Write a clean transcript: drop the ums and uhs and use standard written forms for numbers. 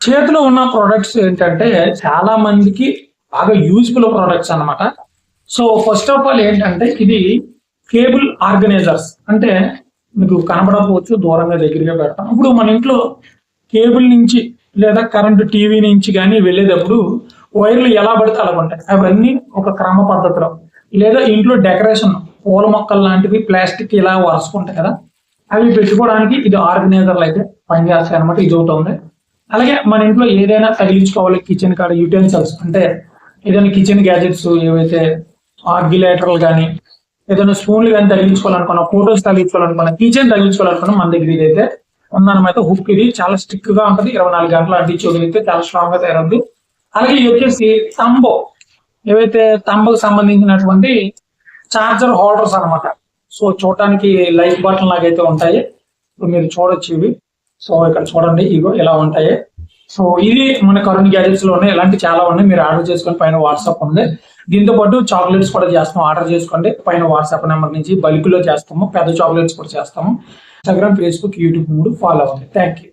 చేతిలో ఉన్న ప్రొడక్ట్స్ ఏంటంటే చాలా మందికి బాగా యూజ్ఫుల్ ప్రొడక్ట్స్ అన్నమాట. సో ఫస్ట్ ఆఫ్ ఆల్ ఏంటంటే ఇది కేబుల్ ఆర్గనైజర్స్. అంటే మీకు కనబడకపోవచ్చు, దూరంగా దగ్గరగా పెడతాం. ఇప్పుడు మన ఇంట్లో కేబుల్ నుంచి లేదా కరెంట్ టీవీ నుంచి కానీ వెళ్ళేటప్పుడు వైర్లు ఎలా పడితే అలా ఉంటాయి. అవన్నీ ఒక క్రమ పద్ధతిలో, లేదా ఇంట్లో డెకరేషన్ పూల మొక్కలు లాంటివి ప్లాస్టిక్ ఇలా వరుసుకుంటాయి కదా, అవి పెట్టుకోవడానికి ఇది ఆర్గనైజర్లు అయితే పనిచేస్తాయి అనమాట. ఇది ఒకటి ఉంది. అలాగే మన ఇంట్లో ఏదైనా తగిలించుకోవాలి, కిచెన్ కాడ యూటెన్సిల్స్ అంటే ఏదైనా కిచెన్ గ్యాజెట్స్ ఏవైతే ఆర్గిలేటర్లు కానీ, ఏదైనా స్పూన్లు కానీ తగిలించుకోవాలనుకున్నా, ఫోటోస్ తగిలించుకోవాలనుకున్నా, కిచెన్ తగిలించుకోవాలనుకున్నా మన దగ్గర ఇదైతే ఉందన్నమాట. హుక్ ఇది చాలా స్టిక్ గా ఉంటుంది. 24 గంటలు అంటించగలిగితే చాలా స్ట్రాంగ్ గా తయారవుద్ది. అలాగే ఇది వచ్చేసి తంబో, ఏవైతే తంబోకి సంబంధించినటువంటి చార్జర్ హోల్డర్స్ అనమాట. సో చూడటానికి లైట్ బటన్ లాగైతే ఉంటాయి. ఇప్పుడు మీరు చూడొచ్చు ఇవి. సో ఇక్కడ చూడండి, ఇగో ఇలా ఉంటాయి. సో ఇది మన కరుణ్ గ్యాజెట్స్ లో ఉన్నాయి. ఇలాంటి చాలా ఉన్నాయి. మీరు ఆర్డర్ చేసుకొని పైన వాట్సాప్ ఉంది. దీంతో పాటు చాక్లెట్స్ కూడా చేస్తాం. ఆర్డర్ చేసుకోండి. పైన వాట్సాప్ నెంబర్ నుంచి బల్క్ లో చేస్తాము. పెద్ద చాక్లెట్స్ కూడా చేస్తాము. ఇన్స్టాగ్రామ్, ఫేస్బుక్, యూట్యూబ్ 3 ఫాలో అవ్వండి. Thank you.